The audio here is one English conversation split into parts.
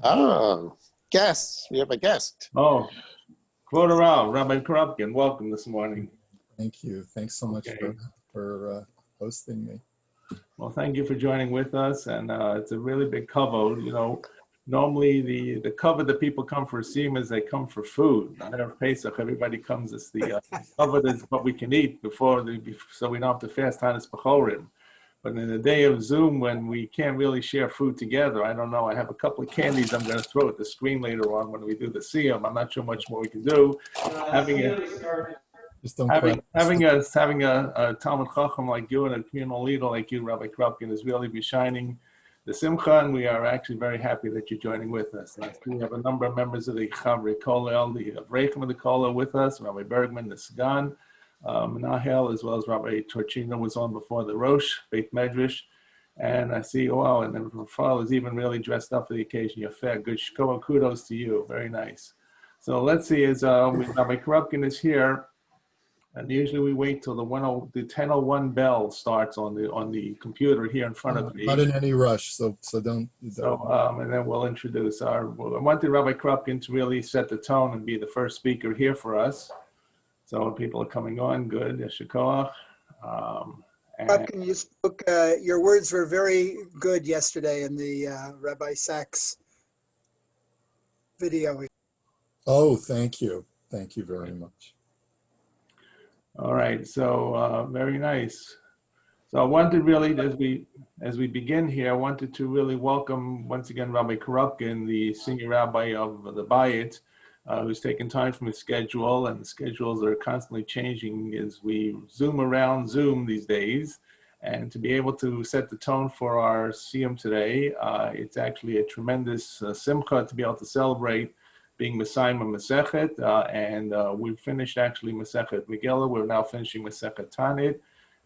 Oh, guests. We have a guest. Oh, Kvod Rav, Rabbi Korupkin, welcome this morning. Thank you. Thanks so much for hosting me. Well, thank you for joining with us, and it's a really big cover. You know, normally the cover that people come for Siyum is they come for food. On Erev Pesach, everybody comes as the cover that's what we can eat so we don't have to fast Taanit Bechorim. But in the day of Zoom, when we can't really share food together, I don't know. I have a couple of candies I'm going to throw at the screen later on when we do the Siyum. I'm not sure much more we can do. Having a Talmud Chacham like you and a communal leader like you, Rabbi Korupkin, is really be shining the Simcha, and we are actually very happy that you're joining with us. And I see we have a number of members of the Chavri Kollel, the Avreichim of the Kollel with us, Rabbi Bergman, the Sgan, Menahel, as well as Rabbi Torchino was on before the Rosh, Beit Medrash. And I see, wow, and then Rafal is even really dressed up for the occasion. You're fair. Good kudos to you. Very nice. So let's see, as Rabbi Korupkin is here, and usually we wait till the 10:01 bell starts on the computer here in front of me. Not in any rush, so don't. So and then we'll introduce I wanted Rabbi Korupkin to really set the tone and be the first speaker here for us. So people are coming on, good. Yeshikoach. Korupkin, you spoke. Your words were very good yesterday in the Rabbi Sachs video. Oh, thank you very much. All right, so very nice. So I wanted really, as we begin here, I wanted to really welcome once again Rabbi Korupkin, the senior rabbi of the Bayit, who's taken time from his schedule, and the schedules are constantly changing as we zoom around Zoom these days. And to be able to set the tone for our Siyum today, it's actually a tremendous simcha to be able to celebrate being Messiah Masechet, and we've finished actually Masechet Megillah. We're now finishing Masechet Taanit,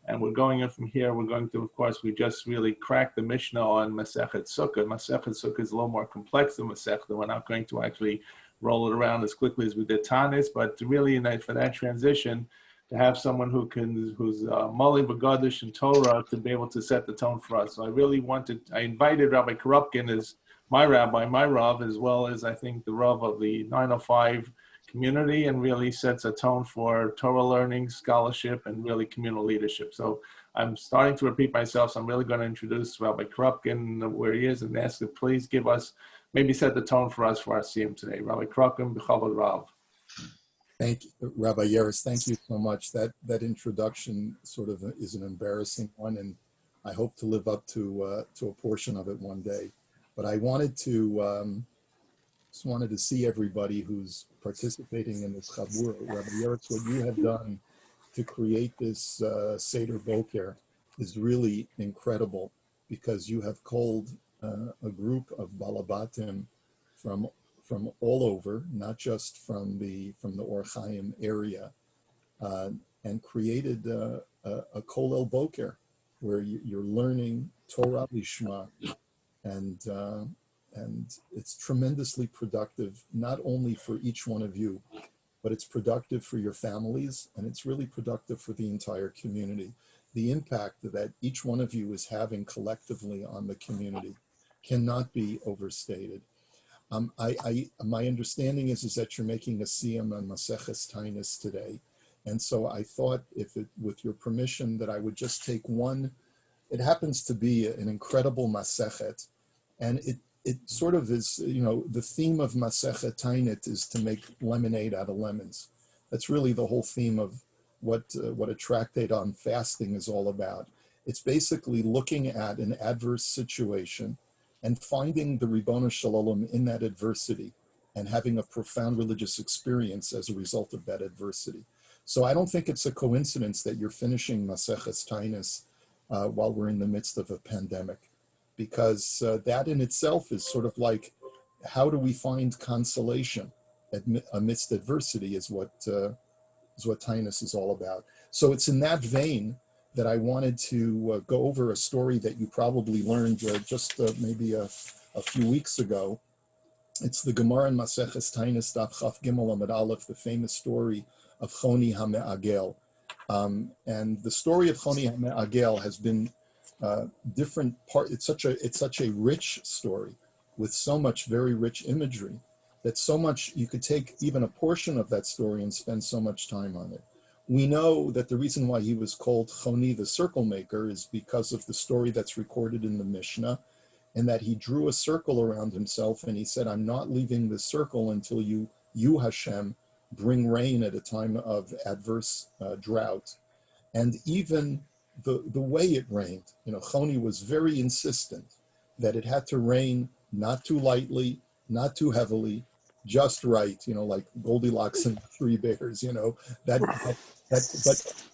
and we're going in from here. We're going to, of course, we just really cracked the Mishnah on Masechet Sukkah. Masechet Sukkah is a little more complex than Masechet. We're not going to actually roll it around as quickly as we did Taanit, but to really, for that transition, to have someone who's Mali Begadish and Torah to be able to set the tone for us. So I invited Rabbi Korupkin as my rabbi, my Rav, as well as I think the Rav of the 905 community, and really sets a tone for Torah learning, scholarship, and really communal leadership. So I'm starting to repeat myself, so I'm really going to introduce Rabbi Korupkin where he is and ask him, please give us, maybe set the tone for us for our Siyum today. Rabbi Korupkin, B'chavod Rav. Thank you, Rabbi Yeris. Thank you so much. That introduction sort of is an embarrassing one, and I hope to live up to a portion of it one day. But I wanted to just wanted to see everybody who's participating in this chabur. Rabbi Yeritz, what you have done to create this Seder Boker is really incredible, because you have called a group of balabatim from all over, not just from the Or Chaim area, and created a Kollel Boker where you're learning Torah Lishma. And it's tremendously productive, not only for each one of you, but it's productive for your families, and it's really productive for the entire community. The impact that each one of you is having collectively on the community cannot be overstated. My understanding is that you're making a Siyum on Masechet Taanit today. And so I thought, with your permission, that I would just take one. It happens to be an incredible Masechet. And it sort of is, the theme of Masechet Taanit is to make lemonade out of lemons. That's really the whole theme of what a tractate on fasting is all about. It's basically looking at an adverse situation and finding the Ribono Shel Olam in that adversity and having a profound religious experience as a result of that adversity. So I don't think it's a coincidence that you're finishing Masechet Taanit while we're in the midst of a pandemic. Because that in itself is sort of like, how do we find consolation amidst adversity is what Taanit is all about. So it's in that vein that I wanted to go over a story that you probably learned just maybe a few weeks ago. It's the Gemara in Masechet Taanit Daf Chaf Gimel Amud Aleph, the famous story of Choni HaMe'agel. And the story of Choni HaMe'agel has been different part. It's such a rich story, with so much very rich imagery that so much, you could take even a portion of that story and spend so much time on it. We know that the reason why he was called Choni, the circle maker, is because of the story that's recorded in the Mishnah, and that he drew a circle around himself and he said, I'm not leaving this circle until you Hashem, bring rain at a time of adverse drought. And even the way it rained, Choni was very insistent that it had to rain not too lightly, not too heavily, just right, like Goldilocks and Three Bears,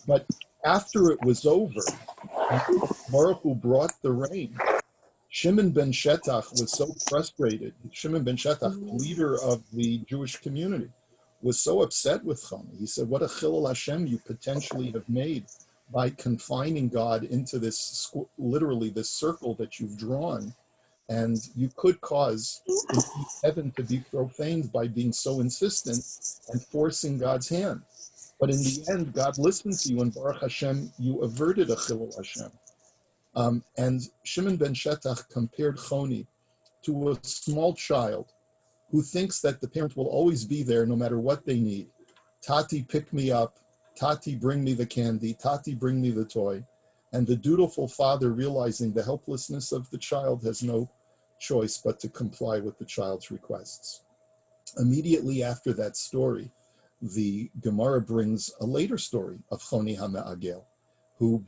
but after it was over, Baruch Hu brought the rain. Shimon ben Shetach was so frustrated. Shimon ben Shetach, the leader of the Jewish community, was so upset with Choni. He said, what a chilul Hashem you potentially have made by confining God into this, literally this circle that you've drawn. And you could cause heaven to be profaned by being so insistent and forcing God's hand. But in the end, God listened to you, and Baruch Hashem, you averted a chilul Hashem. And Shimon ben Shetach compared Choni to a small child who thinks that the parent will always be there no matter what they need. Tati, pick me up. Tati, bring me the candy. Tati, bring me the toy. And the dutiful father, realizing the helplessness of the child, has no choice but to comply with the child's requests. Immediately after that story, the Gemara brings a later story of Choni HaMe'agel, who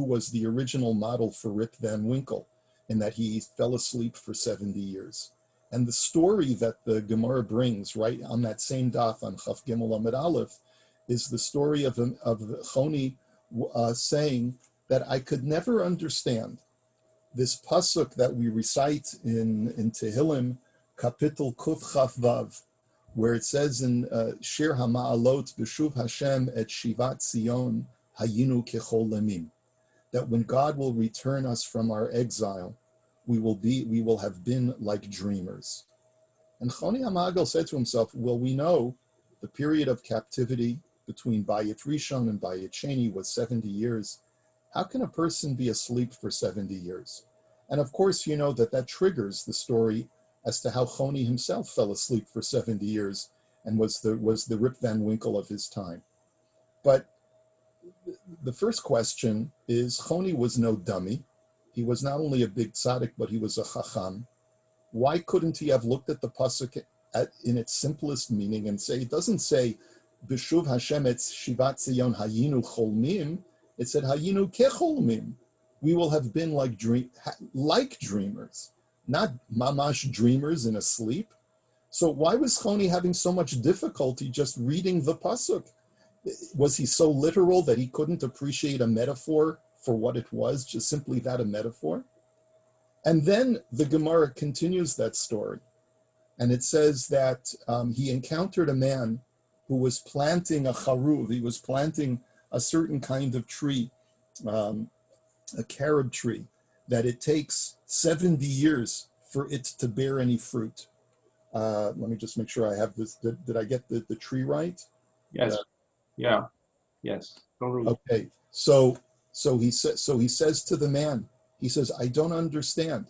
was the original model for Rip Van Winkle, in that he fell asleep for 70 years. And the story that the Gemara brings right on that same daf on Chaf Gimel Amud Aleph is the story of Choni saying that I could never understand this pasuk that we recite in Tehillim, Kapitel Kuf Chaf Vav, where it says in Shir HaMa'alot B'shuv Hashem et Shivat Zion Hayinu Kechol Lemim, that when God will return us from our exile, we will have been like dreamers. And Choni HaMe'agel said to himself, well, we know the period of captivity between Bayit Rishon and Bayit Sheni was 70 years. How can a person be asleep for 70 years? And of course, you know that triggers the story as to how Choni himself fell asleep for 70 years and was the Rip Van Winkle of his time. But the first question is, Choni was no dummy. He was not only a big tzaddik, but he was a chacham. Why couldn't he have looked at the pasuk in its simplest meaning and say, it doesn't say, B'shuv Hashem et Shivat Zion hayinu cholmim, it said hayinu kecholmim. We will have been like dreamers, not mamash dreamers in a sleep. So why was Choni having so much difficulty just reading the pasuk? Was he so literal that he couldn't appreciate a metaphor for what it was, just simply that, a metaphor? And then the Gemara continues that story. And it says that he encountered a man who was planting a charuv. He was planting a certain kind of tree, a carob tree, that it takes 70 years for it to bear any fruit. Let me just make sure I have this. Did I get the tree right? Yes. Yeah. Yes. Okay. So he says to the man, he says, I don't understand.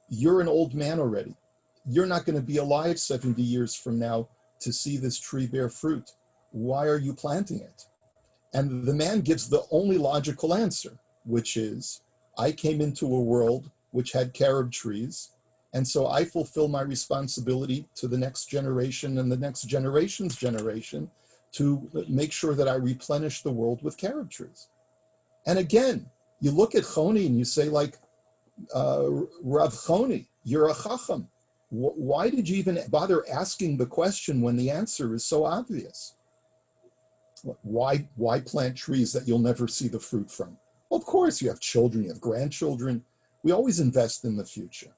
You're an old man already. You're not going to be alive 70 years from now to see this tree bear fruit. Why are you planting it? And the man gives the only logical answer, which is, I came into a world which had carob trees, and so I fulfill my responsibility to the next generation and the next generation's generation to make sure that I replenish the world with carob trees. And again, you look at Choni and you say, like, Rav Choni, you're a chacham. Why did you even bother asking the question when the answer is so obvious? Why plant trees that you'll never see the fruit from? Well, of course, you have children, you have grandchildren. We always invest in the future.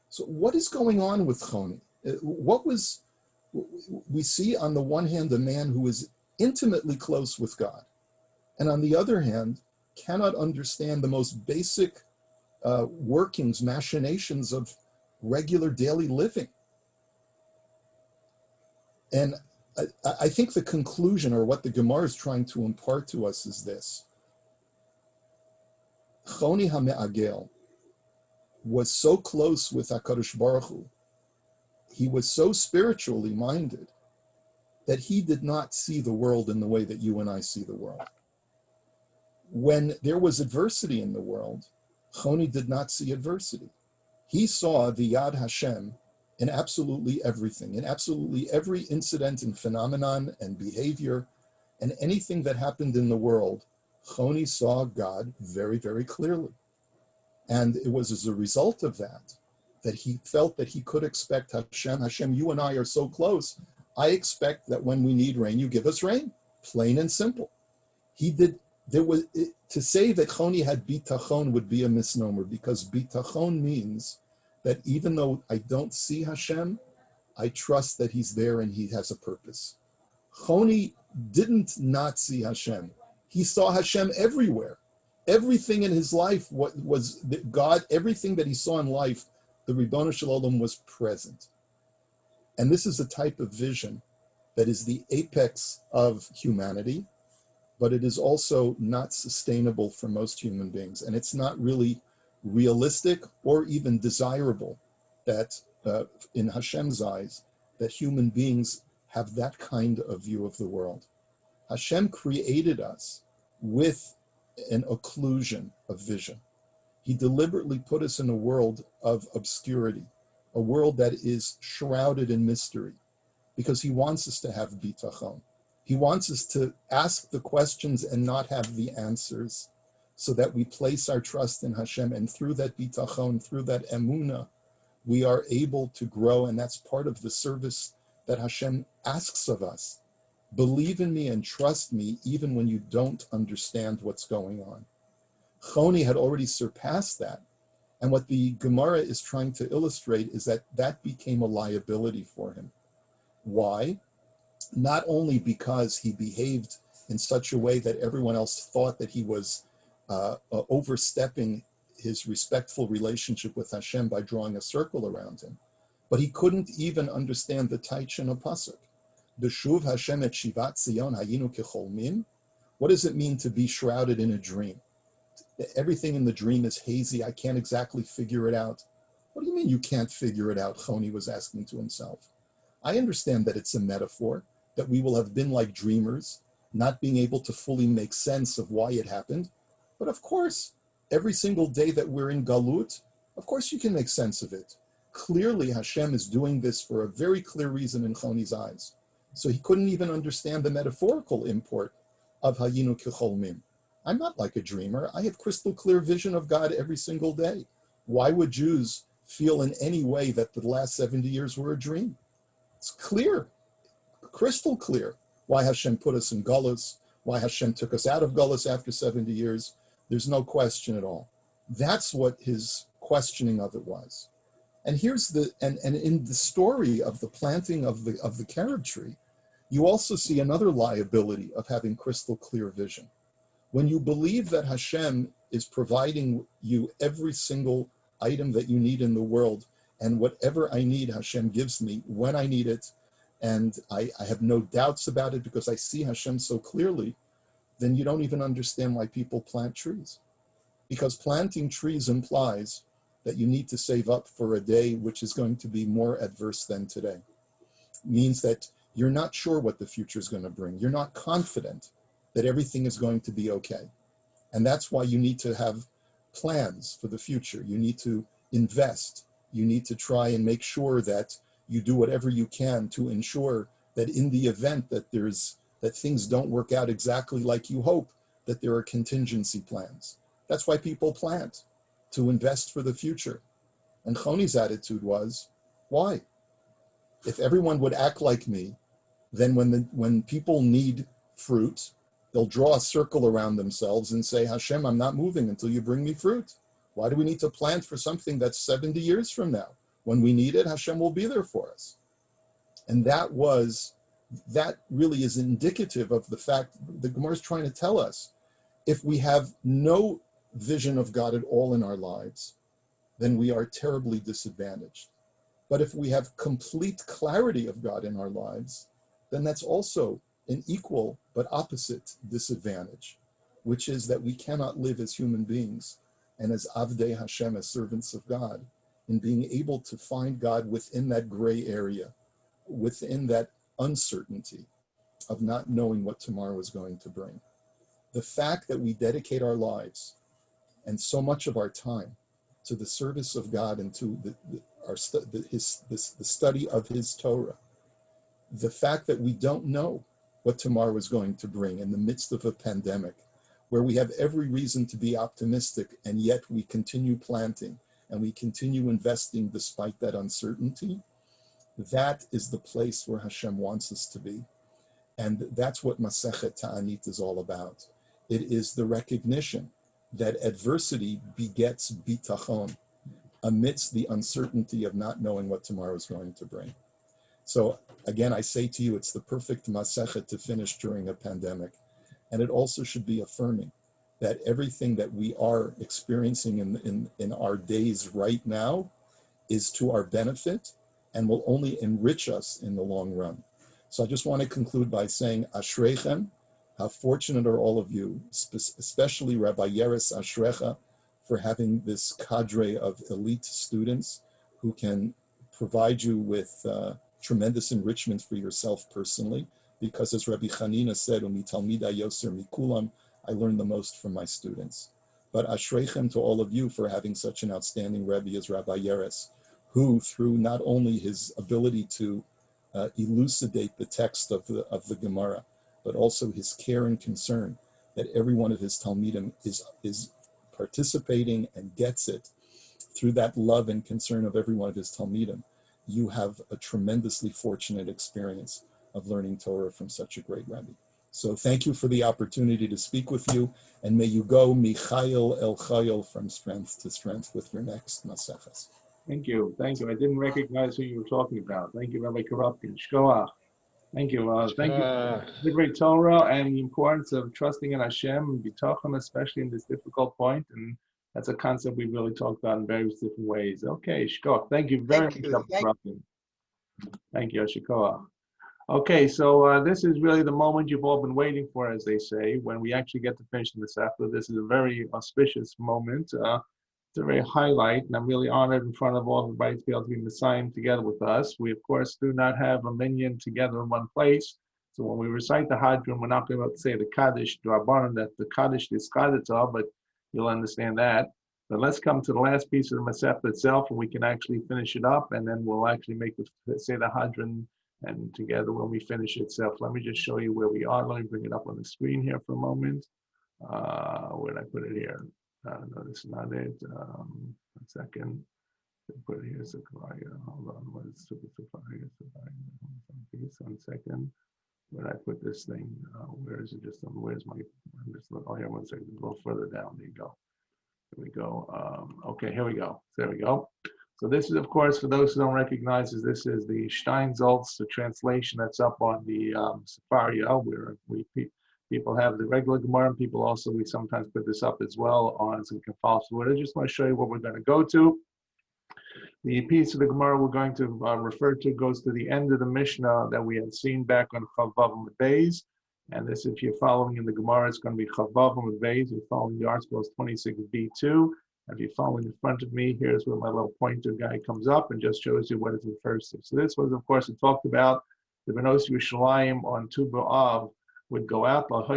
So what is going on with Choni? We see on the one hand a man who is intimately close with God, and on the other hand, cannot understand the most basic workings, machinations of regular daily living. And I think the conclusion, or what the Gemara is trying to impart to us, is this. Choni HaMe'agel was so close with HaKadosh Baruch Hu he was so spiritually minded that he did not see the world in the way that you and I see the world. When there was adversity in the world, Choni did not see adversity. He saw the Yad Hashem in absolutely everything, in absolutely every incident and phenomenon and behavior and anything that happened in the world. Choni saw God very, very clearly. And it was as a result of that that he felt that he could expect Hashem, you and I are so close. I expect that when we need rain, you give us rain, plain and simple. To say that Choni had bitachon would be a misnomer, because bitachon means that even though I don't see Hashem, I trust that he's there and he has a purpose. Choni didn't not see Hashem. He saw Hashem everywhere. Everything in his life was God, everything that he saw in life, the Ribono Shel Olam was present. And this is a type of vision that is the apex of humanity, but it is also not sustainable for most human beings. And it's not really realistic or even desirable that in Hashem's eyes, that human beings have that kind of view of the world. Hashem created us with an occlusion of vision. He deliberately put us in a world of obscurity, a world that is shrouded in mystery, because he wants us to have bitachon. He wants us to ask the questions and not have the answers, so that we place our trust in Hashem, and through that bitachon, through that emunah, we are able to grow, and that's part of the service that Hashem asks of us. Believe in me and trust me even when you don't understand what's going on. Choni had already surpassed that. And what the Gemara is trying to illustrate is that that became a liability for him. Why? Not only because he behaved in such a way that everyone else thought that he was overstepping his respectful relationship with Hashem by drawing a circle around him, but he couldn't even understand the Taichin of Pasuk. B'shuv Hashem et Shivat Zion hayinu kecholmin. What does it mean to be shrouded in a dream? Everything in the dream is hazy. I can't exactly figure it out. What do you mean you can't figure it out? Choni was asking to himself. I understand that it's a metaphor, that we will have been like dreamers, not being able to fully make sense of why it happened. But of course, every single day that we're in Galut, of course you can make sense of it. Clearly, Hashem is doing this for a very clear reason in Choni's eyes. So he couldn't even understand the metaphorical import of Hayinu Kecholmim. I'm not like a dreamer. I have crystal clear vision of God every single day. Why would Jews feel in any way that the last 70 years were a dream? It's clear, crystal clear, why Hashem put us in Gullus, why Hashem took us out of Gullus after 70 years. There's no question at all. That's what his questioning of it was. And here's and in the story of the planting of the carob tree, you also see another liability of having crystal clear vision. When you believe that Hashem is providing you every single item that you need in the world, and whatever I need, Hashem gives me when I need it, and I have no doubts about it because I see Hashem so clearly, then you don't even understand why people plant trees. Because planting trees implies that you need to save up for a day which is going to be more adverse than today. It means that you're not sure what the future is going to bring. You're not confident that everything is going to be okay. And that's why you need to have plans for the future. You need to invest. You need to try and make sure that you do whatever you can to ensure that in the event that things don't work out exactly like you hope, that there are contingency plans. That's why people plant, to invest for the future. And Choni's attitude was, why? If everyone would act like me, then when people need fruit, they'll draw a circle around themselves and say, Hashem, I'm not moving until you bring me fruit. Why do we need to plant for something that's 70 years from now? When we need it, Hashem will be there for us. And that really is indicative of the fact the Gemara is trying to tell us, if we have no vision of God at all in our lives, then we are terribly disadvantaged. But if we have complete clarity of God in our lives, then that's also an equal but opposite disadvantage, which is that we cannot live as human beings and as Avdei Hashem, as servants of God, in being able to find God within that gray area, within that uncertainty of not knowing what tomorrow is going to bring. The fact that we dedicate our lives and so much of our time to the service of God and to the study of His Torah, the fact that we don't know what tomorrow is going to bring in the midst of a pandemic, where we have every reason to be optimistic, and yet we continue planting and we continue investing despite that uncertainty, that is the place where Hashem wants us to be. And that's what Masechet Taanit is all about. It is the recognition that adversity begets bitachon amidst the uncertainty of not knowing what tomorrow is going to bring. So again, I say to you, it's the perfect Masechet to finish during a pandemic. And it also should be affirming that everything that we are experiencing in our days right now is to our benefit and will only enrich us in the long run. So I just want to conclude by saying, Ashreichem, how fortunate are all of you, especially Rabbi Yeres Ashrecha, for having this cadre of elite students who can provide you with tremendous enrichment for yourself personally, because as Rabbi Chanina said, Umi Talmida Yoser Mikulam, I learned the most from my students. But Ashreichem to all of you for having such an outstanding Rebbe as Rabbi Yeres, who through not only his ability to elucidate the text of the Gemara, but also his care and concern that every one of his Talmidim is participating and gets it through that love and concern of every one of his Talmidim. You have a tremendously fortunate experience of learning Torah from such a great Rebbe. So thank you for the opportunity to speak with you, and may you go Michayil El Chayil from strength to strength with your next Maseches. Thank you. Thank you. I didn't recognize who you were talking about. Thank you, Rabbi Korupkin. Shkoach. Thank you. Thank you for the Torah and the importance of trusting in Hashem and bitachon, especially in this difficult point. And that's a concept we really talked about in various different ways. Okay, Shkoach. Thank you very much, Rabbi Korupkin. Thank you, Shkoach. Okay, so this is really the moment you've all been waiting for, as they say, when we actually get to finish the Sefer. This is a very auspicious moment. It's a very highlight, and I'm really honored in front of all everybody to be able to be Messiah together with us. We, of course, do not have a minyan together in one place. So when we recite the Hadron, we're not going to say the Kaddish, Drabanan, that the Kaddish is Kadditzah, but you'll understand that. But let's come to the last piece of the Masechet itself, and we can actually finish it up, and then we'll actually say the Hadron and together when we finish itself. Let me just show you where we are. Let me bring it up on the screen here for a moment. Where did I put it here? No, this is not it. 1 second. Put it here. Hold on. What is super? 1 second. Where did I put this thing? Where is it? Where's my? Oh, here. 1 second. A little further down. There you go. Here we go. Okay, here we go. There we go. So this is, of course, for those who don't recognize this, this is the Steinsaltz, the translation that's up on the Sefaria, where people have the regular Gemara, and people also, we sometimes put this up as well on some Kafal. So I just want to show you what we're going to go to. The piece of the Gemara we're going to refer to goes to the end of the Mishnah that we had seen back on Chavav and Beis. And this, if you're following in the Gemara, it's going to be Chavav and Beis. You're following the article is 26b2. If you're following in front of me, here's where my little pointer guy comes up and just shows you what it refers to. So this was, of course, it talked about the Benos Yerushalayim on Tu B'Av would go out. Because the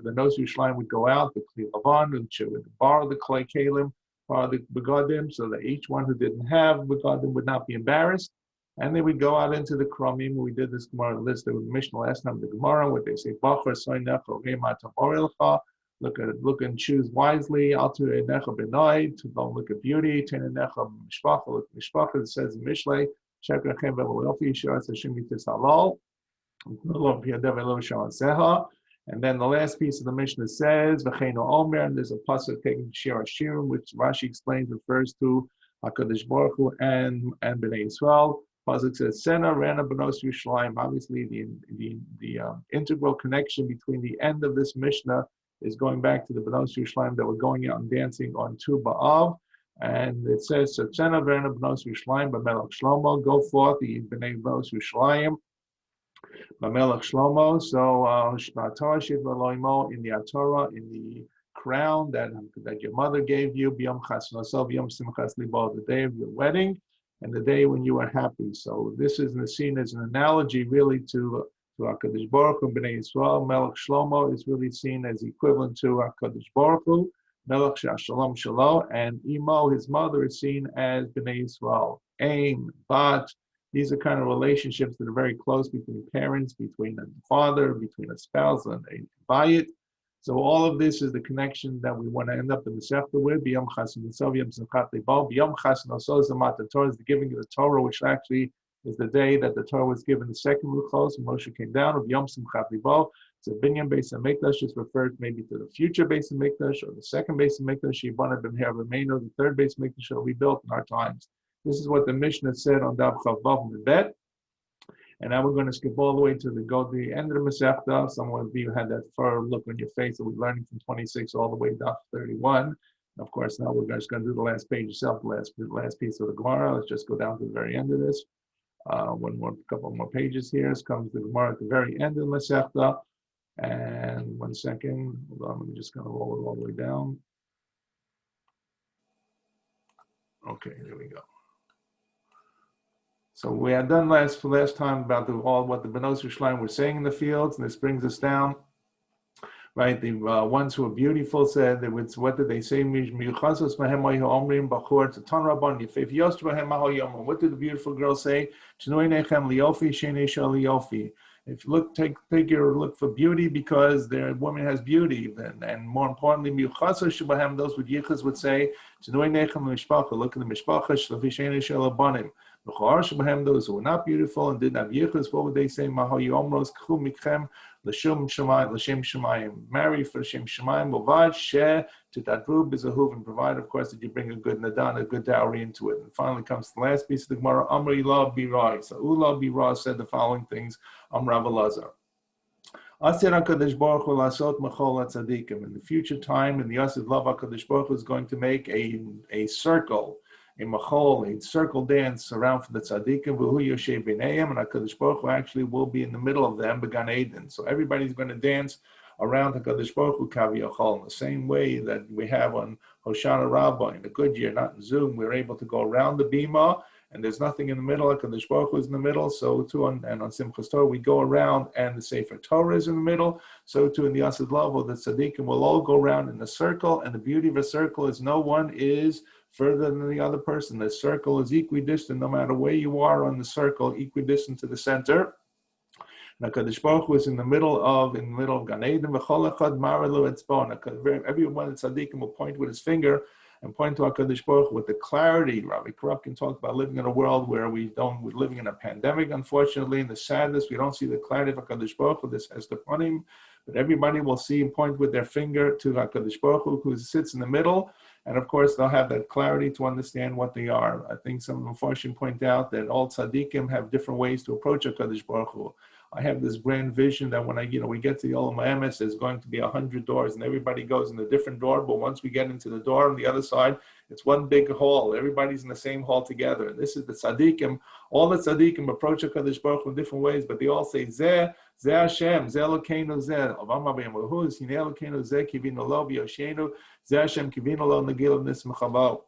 Benos Yerushalayim would go out, the Kli Lavan, and would borrow the Klei Kalim, borrow the Begadim, so that each one who didn't have Begadim would not be embarrassed. And they would go out into the Kramim. We did this Gemara list. There was Mishnah last time, the Gemara, where they say, Boker, Soinech, Ogema, Tavorelcha. Look and choose wisely. Altu Enecha B'nai, to don't look at beauty. Ten Enecha Mishpacha, look at Mishpacha. It says in Mishlei, Sheker Chem Ve'Lofi, Shiras Hashem Mitzis Halal. And then the last piece of the Mishnah says, V'cheinu Omer, and there's a pasuk taking Shir Hashirim, which Rashi explains refers to HaKadosh Baruch Hu and Bnei Yisrael. Pasuk says, Sena Rana Benos Yerushalayim. Obviously, the integral connection between the end of this Mishnah is going back to the Benos Yerushalayim that were going out and dancing on Tu B'Av. And it says, Sena Rana Benos Yerushalayim, B'melech Shlomo, go forth, the Bnei Benos Yerushalayim, B'melech Shlomo. So, in the Torah, in the crown that your mother gave you, b'yom chas nosov, b'yom simchas libo, the day of your wedding, and the day when you are happy. So this is seen as an analogy really to HaKadosh Baruch Hu, B'nai Yisrael. Melech Shlomo is really seen as equivalent to HaKadosh Baruch Hu, Melech Shalom Shalo, and Imo, his mother, is seen as B'nai Yisrael. Aim, Bat, these are kind of relationships that are very close between parents, between a father, between a spouse and a bayit. So all of this is the connection that we want to end up in the Seder with. B'yom chas nosov, b'yom simchat libo. B'yom chas nosov is the Torah, is the giving of the Torah, which actually is the day that the Torah was given, the second Luchos, and Moshe came down. B'yom simchat libo. So Binyan Beis HaMikdash is referred maybe to the future Beis HaMikdash or the second Beis HaMikdash. Yibana b'mher v'meinu, the third Beis HaMikdash shall be built in our times. This is what the Mishnah said on Daf Chav Vav Mebet. And now we're going to skip all the way to the end of the Masechta. Some of you had that fur look on your face that we're learning from 26 all the way down to 31. And of course, now we're just going to do the last page itself, the last piece of the Gemara. Let's just go down to the very end of this. Couple more pages here. This comes the Gemara at the very end of the Masechta. And 1 second, hold on, I'm just going to roll it all the way down. Okay, there we go. So we had done last time about what the Benos Yerushalayim were saying in the fields, and this brings us down, right? The ones who are beautiful said, what did they say? What did the beautiful girl say? If you look, take your look for beauty because the woman has beauty, and more importantly, those with yichus would say, look at the mishpacha, those who were not beautiful and didn't have yichus, what would they say? Marry for Shem Shemayim, Bovad, Sheh, to Tadru, Bizahuv, and provide, of course, that you bring a good nadan, a good dowry into it. And finally comes the last piece of the Gemara, Amri La Birai. So Ula Birai said the following things, Amrav Elazar. In the future time, in the Yasid Love, HaKadosh Baruch Hu is going to make a circle, a machol, a circle dance around for the tzaddikim, v'hu yoshev b'neihem, and HaKadosh Baruch Hu actually will be in the middle of them, b'gan Eden. So everybody's going to dance around HaKadosh Baruch Hu kaviyachol, in the same way that we have on Hoshana Rabbah, in a good year, not in Zoom, we're able to go around the bima, and there's nothing in the middle. HaKadosh Baruch Hu is in the middle. So too, on Simchas Torah, we go around, and the Sefer Torah is in the middle. So too, in the Yasid Lavo, the tzaddikim will all go around in a circle, and the beauty of a circle is no one is further than the other person. The circle is equidistant, no matter where you are on the circle, equidistant to the center. And HaKadosh Baruch Hu is in the middle of Gan Eden. Everyone, the tzaddikim will point with his finger and point to HaKadosh Baruch Hu with the clarity. Rabbi Korupkin talked about living in a world where we're living in a pandemic, unfortunately, and the sadness, we don't see the clarity of HaKadosh Baruch Hu. This has to pun him, but everybody will see and point with their finger to HaKadosh Baruch Hu, who sits in the middle, and of course, they'll have that clarity to understand what they are. I think some of the Mepharshim point out that all tzaddikim have different ways to approach HaKadosh Baruch Hu. I have this grand vision that when we get to the Olam Ha'emes, there's going to be 100 doors, and everybody goes in a different door. But once we get into the door on the other side, it's one big hall. Everybody's in the same hall together. And this is the tzaddikim. All the tzaddikim approach HaKadosh Baruch Hu in different ways, but they all say, Zeh Hashem, Zeh Elokeinu Zeh. Avama b'yamahu, Zeh Elokeinu Zeh kivinu lo v'yoshenu, Zeh Hashem kivinu lo negil of nismechabal.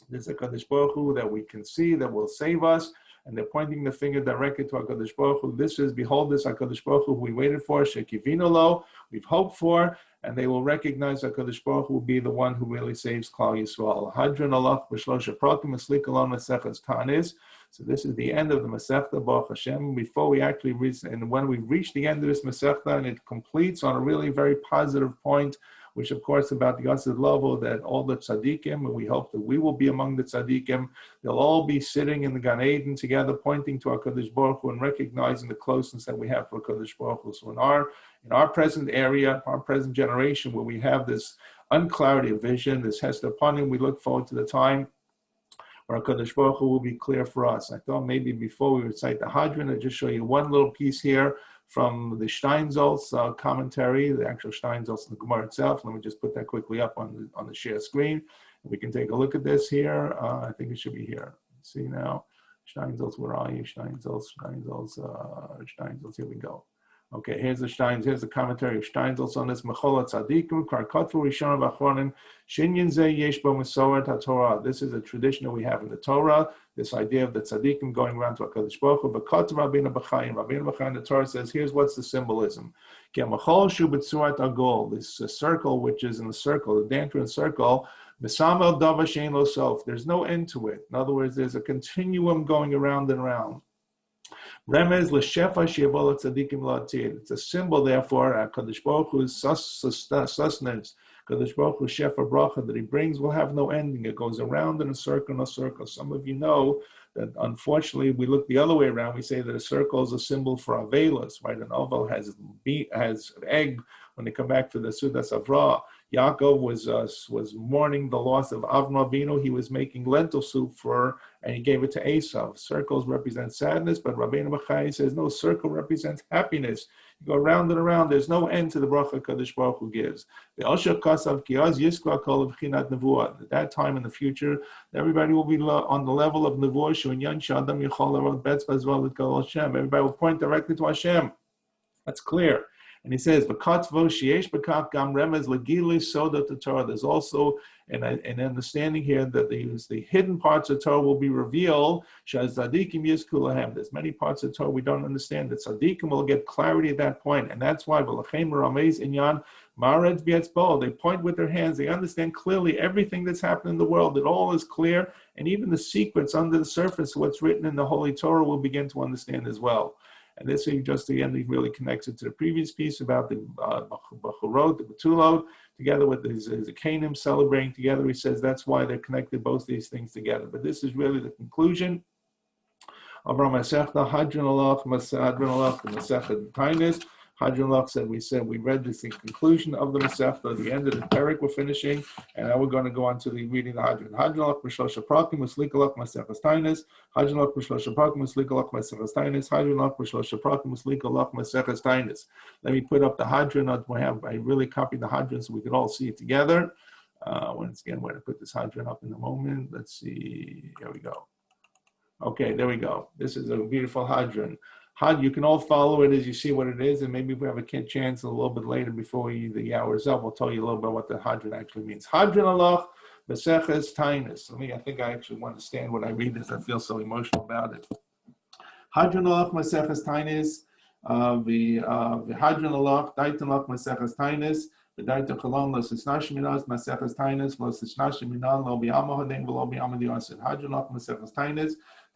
This is HaKadosh Baruch Hu that we can see, that will save us. And they're pointing the finger directly to HaKadosh Baruch Hu. This is, behold, this HaKadosh Baruch Hu we waited for, Shekivinu lo, we've hoped for, and they will recognize HaKadosh Baruch Hu will be the one who really saves Klal Yisrael. Hadron alach b'shlosha prakim, eslik alon Masechet Taanit. So this is the end of the Masechta, Baruch Hashem. Before we actually reach, and when we reach the end of this Masechta, and it completes on a really very positive point, which of course about the Yasid Lavo, that all the tzaddikim, and we hope that we will be among the tzaddikim, they'll all be sitting in the Gan Eden together, pointing to HaKadosh Baruch Hu and recognizing the closeness that we have for HaKadosh Baruch Hu. So in our present area, our present generation, where we have this unclarity of vision, this hester upon him, we look forward to the time where HaKadosh Baruch Hu will be clear for us. I thought maybe before we recite the Hadron, I'd just show you one little piece here from the Steinsaltz commentary, the actual Steinsaltz in the Gemara itself. Let me just put that quickly up on the share screen. We can take a look at this here. I think it should be here. Let's see now. Steinsaltz, where are you? Steinsaltz, here we go. Okay, here's the Steins. Here's the commentary of Steinsaltz on this. Mechol tzadikim kar katvu rishonim v'achronim shinyan zeh yesh bo mesoret haTorah. This is a tradition that we have in the Torah. This idea of the tzadikim going around to HaKadosh Baruch Hu. V'katv Rabbeinu B'chaim. Rabbeinu B'chaim, the Torah says, here's what's the symbolism. Ki mechol shu b'tzurat agol. This circle, which is in the circle, the Dantrian circle. B'samel dava shein lo sof. There's no end to it. In other words, there's a continuum going around and around. Remez l'shefa she'yavol tzadikim la'atid. It's a symbol, therefore, Kadosh Baruch Hu's sustenance, Kadosh Baruch Hu's shefa bracha that He brings will have no ending. It goes around in a circle and a circle. Some of you know that, unfortunately, we look the other way around. We say that a circle is a symbol for avelos, right? An oval has an egg when they come back to the Sudas Avrah. Yaakov was mourning the loss of Avram Avinu. He was making lentil soup and he gave it to Esav. Circles represent sadness, but Rabbeinu B'chai says, no, circle represents happiness. You go around and around. There's no end to the bracha Kadosh Baruch Hu gives. At that time in the future, everybody will be on the level of nevuah. Everybody will point directly to Hashem. That's clear. And he says, there's also an understanding here that the hidden parts of Torah will be revealed. There's many parts of Torah we don't understand. That tzaddikim will get clarity at that point. And that's why they point with their hands. They understand clearly everything that's happened in the world. It all is clear. And even the secrets under the surface, what's written in the Holy Torah, will begin to understand as well. And this just again really connects it to the previous piece about the Bachurot, the Betulot, together with the Zakanim celebrating together. He says that's why they're connected, both these things together. But this is really the conclusion of our Masechet Hadron Alach, the Masechet Taanit. Hadron Alach said we read this in conclusion of the Masechet, the end of the Perek we're finishing, and now we're going to go on to the reading the Hadron. Hadron Alach b'shlosh prakim Maslik Alach Masechet Taanit. Hadron Alach b'shlosh prakim Maslik Alach Masechet Taanit. Hadron Alach b'shlosh prakim Maslik Alach Masechet Taanit. Let me put up the Hadron. I really copied the Hadron so we could all see it together. Once again, we're going to put this Hadron up in a moment. Let's see. Here we go. Okay, there we go. This is a beautiful Hadron. You can all follow it as you see what it is, and maybe if we have a chance a little bit later before the hour is up, we'll tell you a little bit what the Hadron actually means. Hadron Alach Masechet Taanit. I think I actually want to stand when I read this. I feel so emotional about it. Hadron Alach Masechet Taanit. The Hadron Alach Daitan Alach Masechet Taanit. The Daitan Chalon Los Isnashim Minas Masechet Taanit. Los Isnashim Minan Lo B'Yama Hadem V'Lo B'Yama Diyasid. Hadron Alach Masechet Taanit.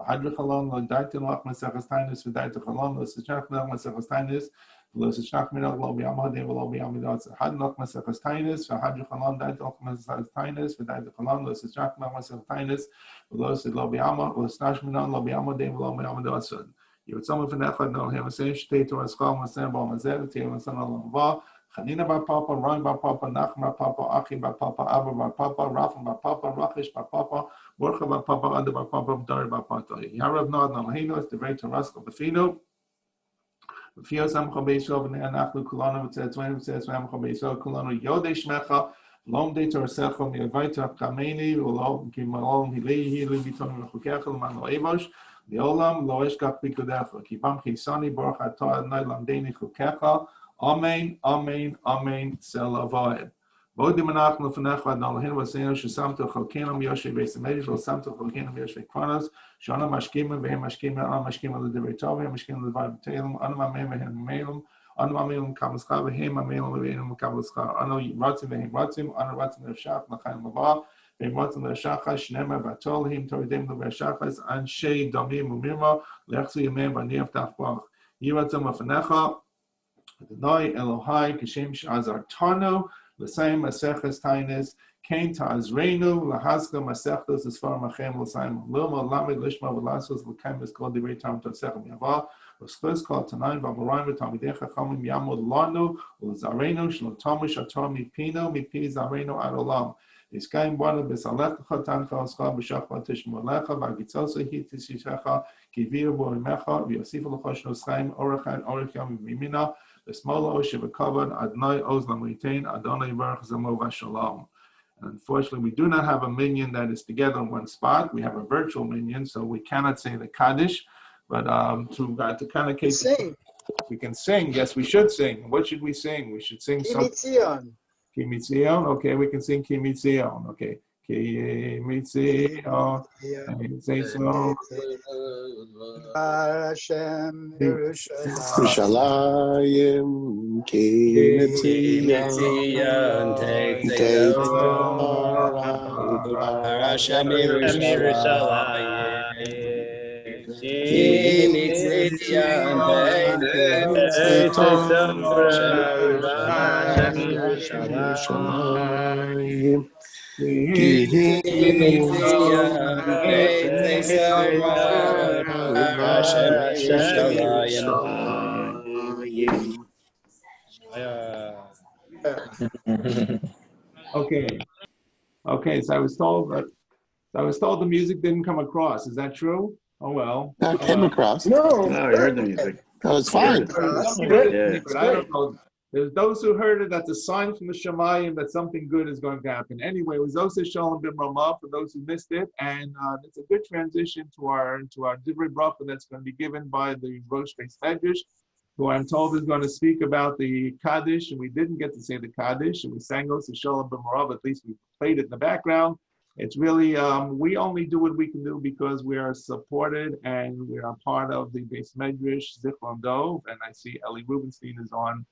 Hadron Chalon Lo Daitan Alach Masechet Taanit. The Daitan Chalon Los Isnashim Minas Masechet Taanit. Los Isnashim Minan Lo B'Yama Hadem V'Lo B'Yama Diyasid. Hadron Alach Masechet Taanit. The Hadron Chalon Daitan Alach Masechet Taanit. The Daitan Chalon Los Isnashim Minas Masechet Taanit. Los Lo B'Yama Los Isnashim Minan Lo B'Yama Hadem V'Lo B'Yama Diyasid. You would summon for Nechad no him say Shtei Torah Schal Masen Bal Mazer Tim Masen Alava Chanina Bar Papa Ron Bar Papa Nachman Bar Papa Achi Bar Papa Abba Bar Papa Rafam Bar Papa Rachish Bar Papa Borcha Bar Papa Ada Bar Papa Dar Bar Papa Yarav Nod Nalhino is the very Torasco Befino Befio Samcha Beisov and Anachlu Kulano says when it says Samcha Beisov Kulano Yodesh Mecha Lom De Torsecho Miavaita Kameni Ulom Kimalom Hilehi Liviton Mechukechel Mano Evosh the Olam lo eshkach pikudecha kipam chisani baruch atah Adonai lamdeni chukecha amen amen amen selavoed bodim anachnu l'fanecha adnalhin v'seinu shesamtu chalkenam yoshe beis hamikdash v'samtu chalkenam yoshe kronos shana mashkimim v'hem mashkimim ana mashkimim l'divrei Torah v'hem mashkimim l'dvar b'teilum ana mamem v'hem mamelum ana mamem kamascha v'hem mamelum v'hem kamascha ana ratzim v'hem ratzim ana ratzim v'shach l'chaim l'va B'motzim l'shachas shnema v'atol him toridem l'shachas anshei damim u'mirma l'echzu yemem v'niaf tachbach yiratzim l'fanecha Adonai Elohai kishem sh'azartanu l'sayim Maseches Taanit kain ta'azreinu l'haska Masechtos esfar machem l'sayim l'ilma lamed lishma v'lasos l'kaim v'skol divrei tam tosechem yavah v'schus kol tanaim v'amorayim v'talmidei chachamim yamod lanu v'zareinu shlo tamush ator mipino mipi zareinu ad olam Iskayim Bwana B'Salecha Tancha Oscha B'Shachva Tishmu Lecha V'Agitzosa Hitishishecha Kivir B'Orimecha V'Yosifu L'Chosh Noschaim Orachan Orach Yom V'Mimina V'Smola Oshe V'Kavod Adonai Oz Lamuitain Adonai Baruch Zemo V'Shalom. Unfortunately, we do not have a minyan that is together in one spot. We have a virtual minyan, so we cannot say the Kaddish. But to kind of case We can sing. Yes, we should sing. What should we sing? We should sing something. Kimitzion. Kimitzion. Okay, we can sing Kimitzion. Okay. Kimitzion. Say so. Hashem Yerushalayim. Yerushalayim, Kimitzion, Hashem Yerushalayim, Kimitzion, Yerushalayim, Okay, so I was told the music didn't come across. Is that true? Oh well. That came across. No, I heard the music. No, it's fine. But I don't know. There's those who heard it. That's a sign from the Shemayim that something good is going to happen. Anyway, it was Oseh Shalom Bim Ramah for those who missed it, and it's a good transition to our Divrei Bracha that's going to be given by the Rosh Beis Medrash, who I'm told is going to speak about the Kaddish, and we didn't get to say the Kaddish, and we sang Oseh Shalom Bim Ramah. At least we played it in the background. It's really we only do what we can do because we are supported and we are part of the Beis Medrash Zichron Dov, and I see Eli Rubenstein is on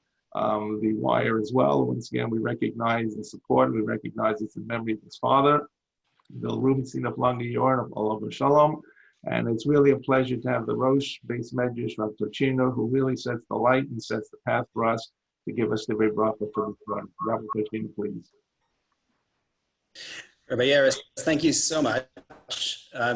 the wire as well. Once again, we recognize and support. We recognize it's in memory of his father, Bill Rubenstein of Lange Yor of Olav Shalom. And it's really a pleasure to have the Rosh Beis Medrash, Rav Tochino, who really sets the light and sets the path for us to give us the Divrei Bracha for the front. Rav Tochino, please. Rabbi Yeris, thank you so much.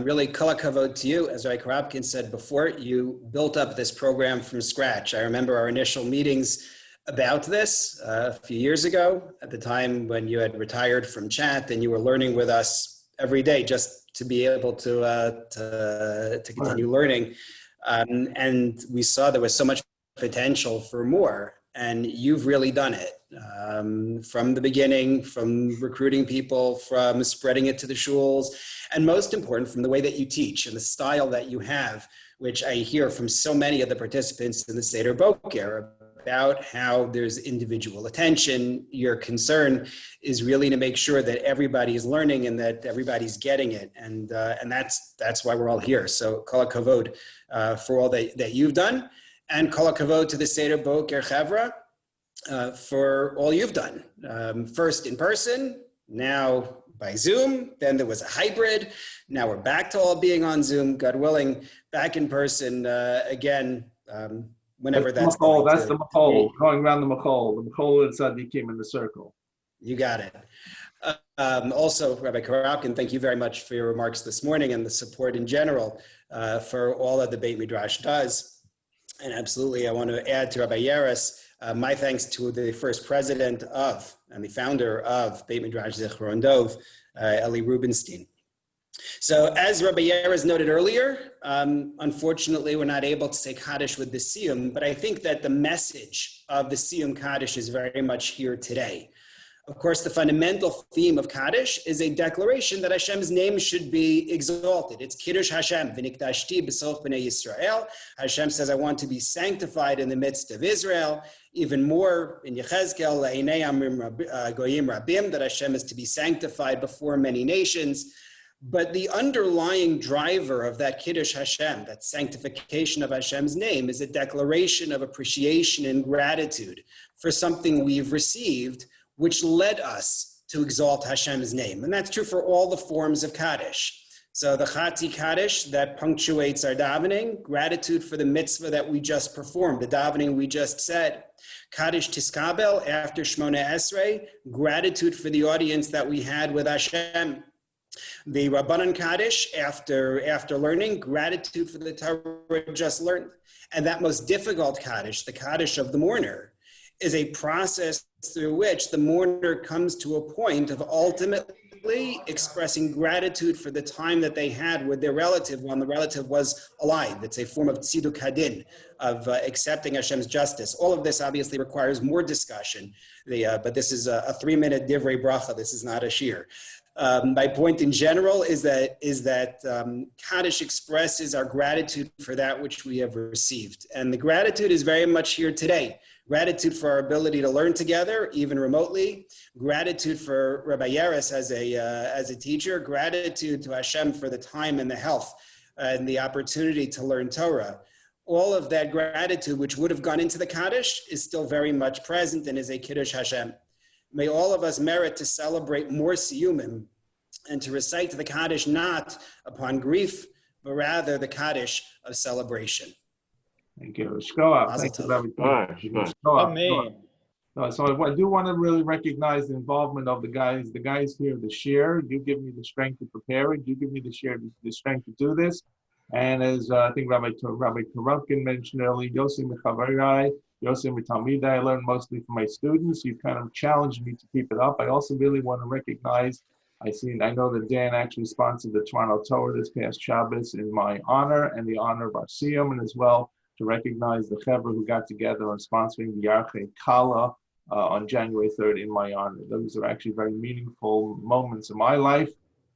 Really, kol hakavod to you. As Rabbi Karapkin said before, you built up this program from scratch. I remember our initial meetings about this a few years ago, at the time when you had retired from chat and you were learning with us every day just to be able to continue learning. And we saw there was so much potential for more, and you've really done it. From the beginning, from recruiting people, from spreading it to the shuls, and most important, from the way that you teach and the style that you have, which I hear from so many of the participants in the Seder Boker about how there's individual attention. Your concern is really to make sure that everybody is learning and that everybody's getting it, and that's why we're all here. So kol hakavod for all that you've done, and kol hakavod to the Seder Boker Chavra for all you've done. First in person, now by Zoom, then there was a hybrid. Now we're back to all being on Zoom, God willing, back in person again, whenever that's the Machol, that's the Machol, going around the Machol and Tzadikim in the circle. You got it. Also, Rabbi Karapkin, thank you very much for your remarks this morning and the support in general for all that the Beit Midrash does. And absolutely, I want to add to Rabbi Yeris, my thanks to the first president of and the founder of Beit Midrash Zichron Dov, Eli Rubenstein. So as Rabbi Yeris noted earlier, unfortunately, we're not able to say Kaddish with the Siyum, but I think that the message of the Siyum Kaddish is very much here today. Of course, the fundamental theme of Kaddish is a declaration that Hashem's name should be exalted. It's Kiddush Hashem, v'nikdashti b'soch b'nei Yisrael. Hashem says, I want to be sanctified in the midst of Israel. Even more in Yechezkel, le'inei amrim goyim rabim, that Hashem is to be sanctified before many nations. But the underlying driver of that Kiddush Hashem, that sanctification of Hashem's name, is a declaration of appreciation and gratitude for something we've received, which led us to exalt Hashem's name. And that's true for all the forms of Kaddish. So the Chati Kaddish that punctuates our davening, gratitude for the mitzvah that we just performed, the davening we just said. Kaddish Tiskabel after Shmona Esrei, gratitude for the audience that we had with Hashem. The Rabbanan Kaddish after learning, gratitude for the Torah just learned. And that most difficult Kaddish, the Kaddish of the mourner, is a process through which the mourner comes to a point of ultimately expressing gratitude for the time that they had with their relative when the relative was alive. It's a form of tziduk hadin, of accepting Hashem's justice. All of this obviously requires more discussion, but this is a 3-minute divrei bracha. This is not a shir. My point in general is that Kaddish expresses our gratitude for that which we have received. And the gratitude is very much here today. Gratitude for our ability to learn together, even remotely. Gratitude for Rabbi Yeres as a teacher. Gratitude to Hashem for the time and the health and the opportunity to learn Torah. All of that gratitude, which would have gone into the Kaddish, is still very much present and is a Kiddush Hashem. May all of us merit to celebrate more Siyumim and to recite the Kaddish not upon grief, but rather the Kaddish of celebration. Thank you. Shkoa. Thank you very much. Amen. So I do want to really recognize the involvement of the guys here, the share. You give me the strength to prepare it. You give me the strength to do this. And as I think Rabbi Karupkin mentioned earlier, Yossi Mechavariai, Yossi Mitalmidai, I learned mostly from my students. You've kind of challenged me to keep it up. I also really want to recognize, I know that Dan actually sponsored the Toronto Torah this past Shabbos in my honor and the honor of our Siyum, and as well to recognize the Chevra who got together on sponsoring the Yarchei Kala on January 3rd in my honor. Those are actually very meaningful moments in my life,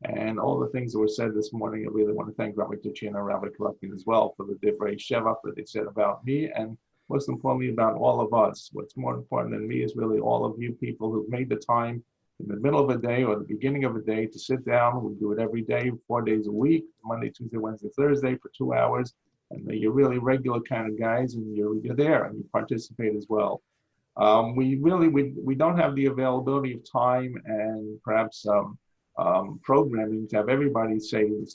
and all the things that were said this morning, I really want to thank Rabbi Tuchin and Rabbi Karupkin as well for the Divrei Shevach that they said about me, and most importantly about all of us. What's more important than me is really all of you people who've made the time in the middle of a day or the beginning of a day to sit down. We do it every day, 4 days a week, Monday, Tuesday, Wednesday, Thursday for 2 hours. And you're really regular kind of guys, and you're there and you participate as well. We don't have the availability of time and perhaps programming to have everybody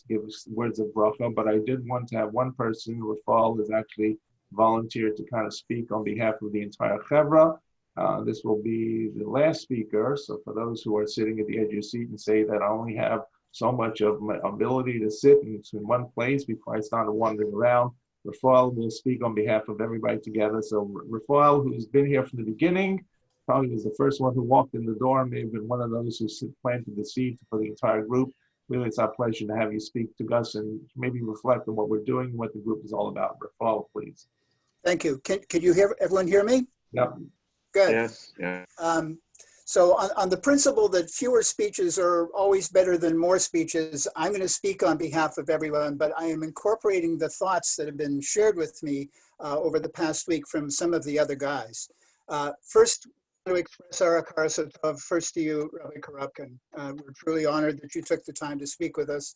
give us words of bracha, but I did want to have one person, Rafal, has actually volunteered to kind of speak on behalf of the entire Chevra. This will be the last speaker, so for those who are sitting at the edge of your seat and say that I only have so much of my ability to sit in one place before I started wandering around, Rafael will speak on behalf of everybody together. So Rafael, who's been here from the beginning, probably was the first one who walked in the door, may have been one of those who planted the seed for the entire group. Really, it's our pleasure to have you speak to us and maybe reflect on what we're doing and what the group is all about. Rafael, please. Thank you. Can you everyone hear me? Yep. Good. Yes. Yeah. So on the principle that fewer speeches are always better than more speeches, I'm going to speak on behalf of everyone, but I am incorporating the thoughts that have been shared with me over the past week from some of the other guys. First, I want to express our hakaras hatov first to you, Rabbi Karupkin. We're truly honored that you took the time to speak with us.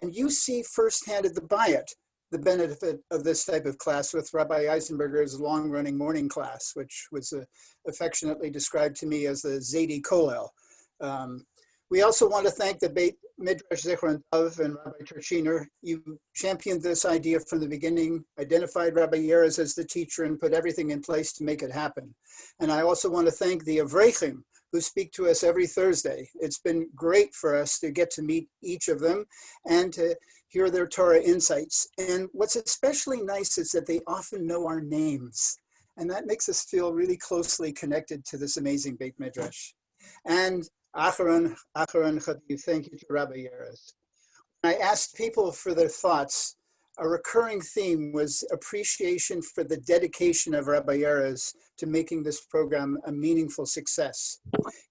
And you see firsthand at the Bayit the benefit of this type of class with Rabbi Eisenberger's long-running morning class, which was affectionately described to me as the Zaidi Kollel. We also want to thank the Beit Midrash Zichron Tov and Rabbi Tershiner. You championed this idea from the beginning, identified Rabbi Yeres as the teacher, and put everything in place to make it happen. And I also want to thank the Avrechim, who speak to us every Thursday. It's been great for us to get to meet each of them and to hear their Torah insights. And what's especially nice is that they often know our names. And that makes us feel really closely connected to this amazing Beit Midrash. And Acharon Chati, thank you to Rabbi Yeres. When I asked people for their thoughts, a recurring theme was appreciation for the dedication of Rabbi Yeres to making this program a meaningful success.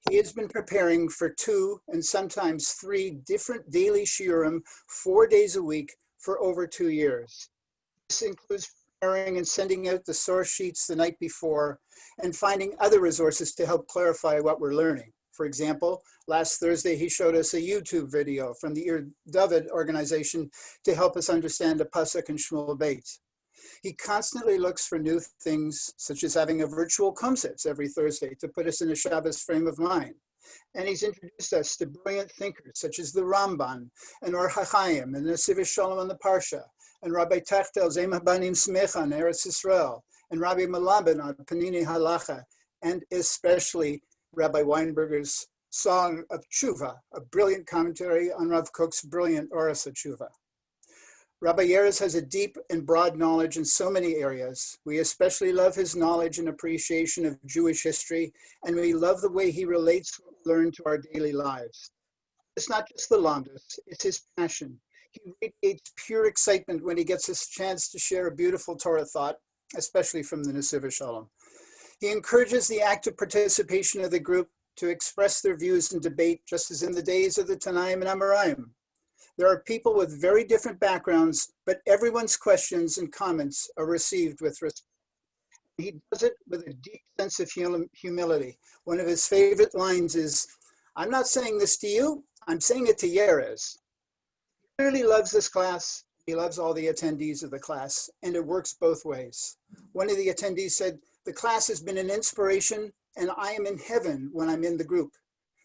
He has been preparing for 2 and sometimes 3 different daily shiurim 4 days a week for over 2 years. This includes preparing and sending out the source sheets the night before and finding other resources to help clarify what we're learning. For example, last Thursday, he showed us a YouTube video from the Ir David organization to help us understand the Pasuk and Shmuel Beit. He constantly looks for new things, such as having a virtual Kumsitz every Thursday to put us in a Shabbos frame of mind. And he's introduced us to brilliant thinkers, such as the Ramban and Or HaChaim and the Nesiv Shalom on the Parsha, and Rabbi Tachtel Zemah Banim Smecha on Eretz Yisrael, and Rabbi Malaban on Panini Halacha, and especially Rabbi Weinberger's Song of Tshuva, a brilliant commentary on Rav Kook's brilliant Oras HaTshuva. Rabbi Yeres has a deep and broad knowledge in so many areas. We especially love his knowledge and appreciation of Jewish history, and we love the way he relates what we learn to our daily lives. It's not just the Lamdas, it's his passion. He radiates pure excitement when he gets a chance to share a beautiful Torah thought, especially from the Nesiv Shalom. He encourages the active participation of the group to express their views in debate, just as in the days of the Tanaim and Amoraim. There are people with very different backgrounds, but everyone's questions and comments are received with respect. He does it with a deep sense of humility. One of his favorite lines is, "I'm not saying this to you, I'm saying it to Yerez." He really loves this class. He loves all the attendees of the class, and it works both ways. One of the attendees said, "The class has been an inspiration, and I am in heaven when I'm in the group.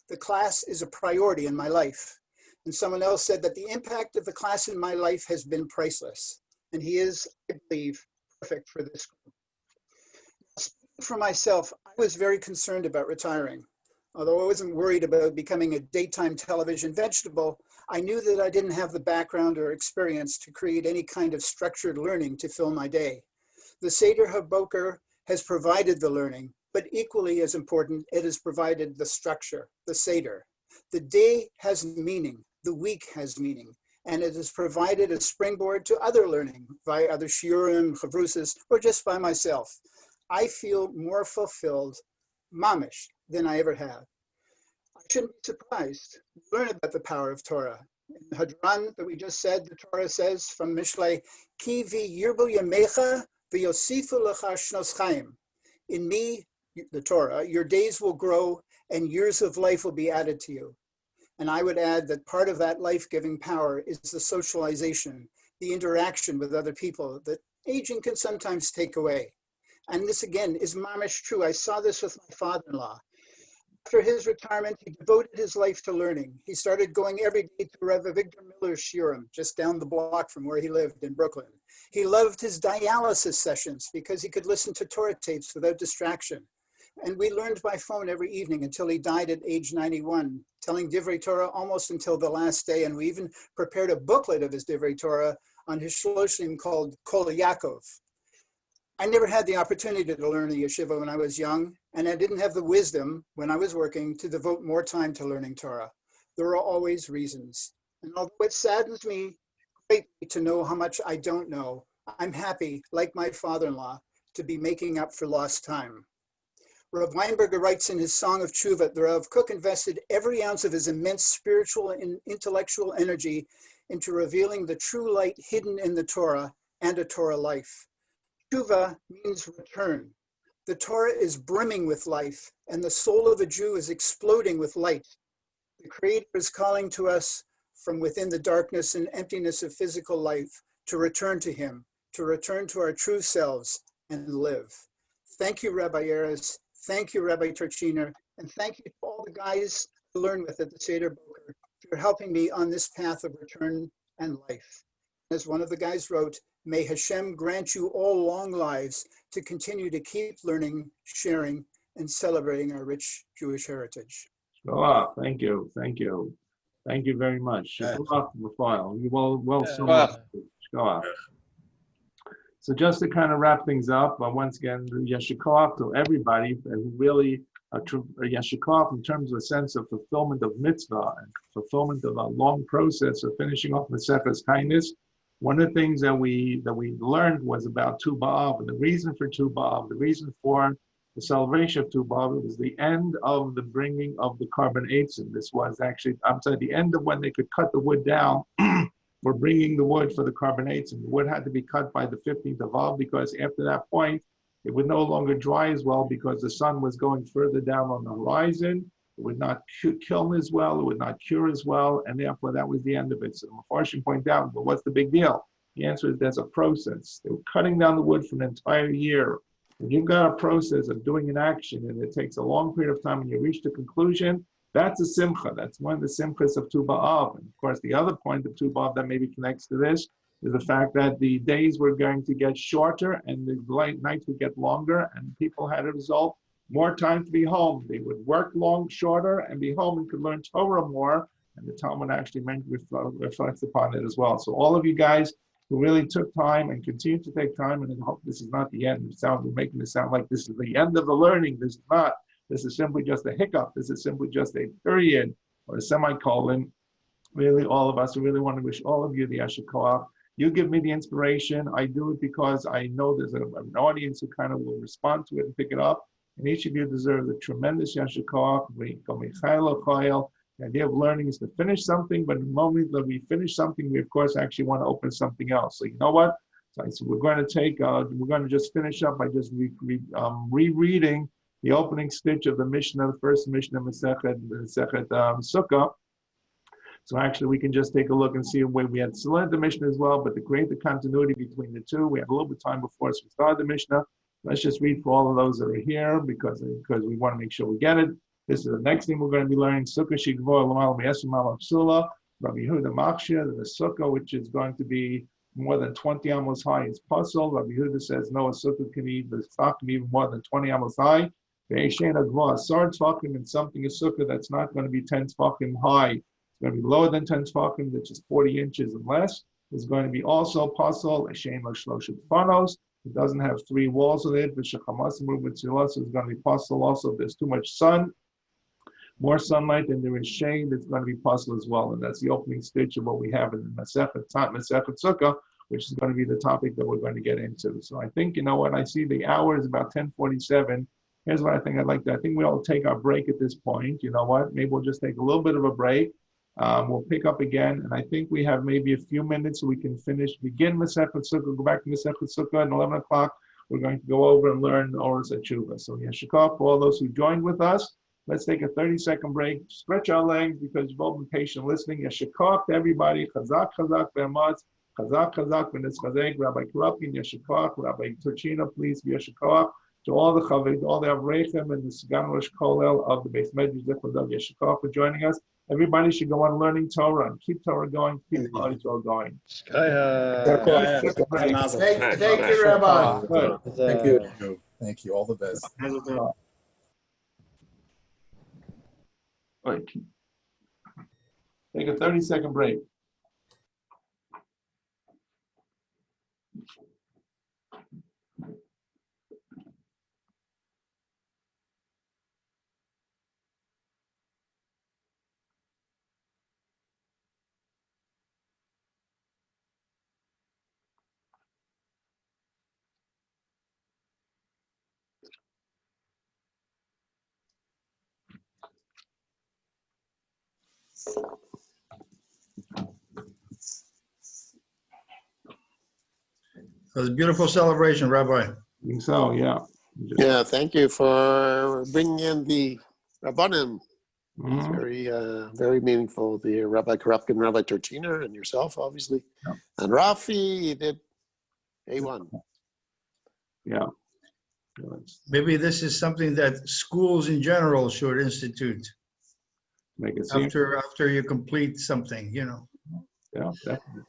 The class is a priority in my life." And someone else said that the impact of the class in my life has been priceless. And he is, I believe, perfect for this group. Speaking for myself, I was very concerned about retiring. Although I wasn't worried about becoming a daytime television vegetable, I knew that I didn't have the background or experience to create any kind of structured learning to fill my day. The Seder Boker has provided the learning, but equally as important, it has provided the structure, the Seder. The day has meaning, the week has meaning, and it has provided a springboard to other learning via other shiurim, chavrusas, or just by myself. I feel more fulfilled, mamish, than I ever have. I shouldn't be surprised to learn about the power of Torah. In the Hadran that we just said, the Torah says from Mishlei, "Ki vi yirbu yamecha v'yosifu lecha shnos chaim." In me, the Torah, your days will grow and years of life will be added to you. And I would add that part of that life-giving power is the socialization, the interaction with other people that aging can sometimes take away. And this again is mamish true. I saw this with my father-in-law. After his retirement, he devoted his life to learning. He started going every day to Rev. Victor Miller's shiurim, just down the block from where he lived in Brooklyn. He loved his dialysis sessions because he could listen to Torah tapes without distraction. And we learned by phone every evening until he died at age 91, telling Divrei Torah almost until the last day. And we even prepared a booklet of his Divrei Torah on his shloshim called Kol Yaakov. I never had the opportunity to learn the yeshiva when I was young, and I didn't have the wisdom when I was working to devote more time to learning Torah. There are always reasons. And although it saddens me greatly to know how much I don't know, I'm happy, like my father-in-law, to be making up for lost time. Rav Weinberger writes in his Song of Tshuva that Rav Kook invested every ounce of his immense spiritual and intellectual energy into revealing the true light hidden in the Torah and a Torah life. Tshuva means return. The Torah is brimming with life, and the soul of a Jew is exploding with light. The Creator is calling to us from within the darkness and emptiness of physical life to return to Him, to return to our true selves and live. Thank you, Rabbi Erez. Thank you, Rabbi Turchiner. And thank you to all the guys to learn with at the Seder Boker for helping me on this path of return and life. As one of the guys wrote, may Hashem grant you all long lives to continue to keep learning, sharing, and celebrating our rich Jewish heritage. Thank you. Thank you. Thank you very much. Rafael. You well summarized. So just to kind of wrap things up, once again, Yeshikoff to everybody who really, Yeshikoff in terms of a sense of fulfillment of mitzvah and fulfillment of a long process of finishing off Masechet kindness. One of the things that we learned was about Tu B'Av, and the reason for Tu B'Av, the reason for the celebration of Tu B'Av was the end of the bringing of the carbon eitzim. This was actually, I'm sorry, the end of when they could cut the wood down. We're bringing the wood for the carbon eitzim. The wood had to be cut by the 15th of Av because after that point, it would no longer dry as well because the sun was going further down on the horizon. It would not kiln as well, it would not cure as well, and therefore that was the end of it. So Mepharshim pointed out, well, what's the big deal? The answer is there's a process. They were cutting down the wood for an entire year. When you've got a process of doing an action and it takes a long period of time and you reach the conclusion, that's a simcha. That's one of the simchas of Tu B'Av. And of course, the other point of Tu B'Av that maybe connects to this is the fact that the days were going to get shorter and the nights would get longer, and people had a result more time to be home. They would work shorter, and be home and could learn Torah more. And the Talmud actually reflects upon it as well. So all of you guys who really took time and continue to take time, and I hope this is not the end. We're making it sound like this is the end of the learning. This is not. This is simply just a hiccup. This is simply just a period or a semicolon. Really, all of us, we really want to wish all of you the Yesher Koach. You give me the inspiration. I do it because I know there's an audience who kind of will respond to it and pick it up. and each of you deserves a tremendous yasher koach. The idea of learning is to finish something, but the moment that we finish something, we of course actually want to open something else. So you know what? So I said we're going to just finish up by just rereading the opening stitch of the Mishnah, the first Mishnah, Masechet Sukkah. So actually, we can just take a look and see where we had learned the Mishnah as well, but to create the continuity between the two, we have a little bit of time before us we start the Mishnah. Let's just read for all of those that are here because we want to make sure we get it. This is the next thing we're going to be learning. Sukkah Shigvor Lamal Me'esim Al Psula, Rabbi Yehuda Machshir, the Sukkah, which is going to be more than 20 amos high, is puzzle. Rabbi Yehuda says no, a Sukkah can be even more than 20 amos high. Ve'eshen Agvah Asar Tfakim, and something a Sukkah that's not going to be 10 Tfakim high. It's going to be lower than 10 Tfakim, which is 40 inches and less. It's going to be also puzzle. Eshen L'Shloshet Fanos. It doesn't have 3 walls in it. V'shechamasim Ru'v'tzilas is going to be puzzle also. If there's too much sun, more sunlight than there is shade, it's going to be puzzle as well. And that's the opening stitch of what we have in the Masechet Sukkah, which is going to be the topic that we're going to get into. So I think, you know what, I see the hour is about 10:47. Here's what I think I'd like to, I think we all take our break at this point. You know what, maybe we'll just take a little bit of a break. We'll pick up again. And I think we have maybe a few minutes so we can begin Masechet Sukkah, go back to Masechet Sukkah at 11 o'clock. We're going to go over and learn Oros Tshuva. So Yeshikah, for all those who joined with us, let's take a 30-second break, stretch our legs because you've all been patient listening. Yeshikah to everybody. Chazak, chazak, be'ematz. Chazak, chazak, v'nitzchazek. Rabbi Karapkin, Yeshikah. Rabbi Turchina, please, Yeshikah. To all the Chaved, all the Avrechem, and the Sgan Rosh Kolel of the Beis Medrash Zechodav Yeshikah for joining us. Everybody should go on learning Torah and keep Torah going, keep learning Torah going. Thank you, Rabbi. Good. Thank you. Thank you. All the best. Right. Take a 30-second break. It was a beautiful celebration, Rabbi. I think so, yeah. Yeah, thank you for bringing in the Rabbanim. It's very meaningful. The Rabbi Karapkin, Rabbi Turchina, and yourself, obviously. Yeah. And Rafi, you did A1. Yeah. Maybe this is something that schools in general should institute Make it seem. after you complete something, you know. Yeah, definitely.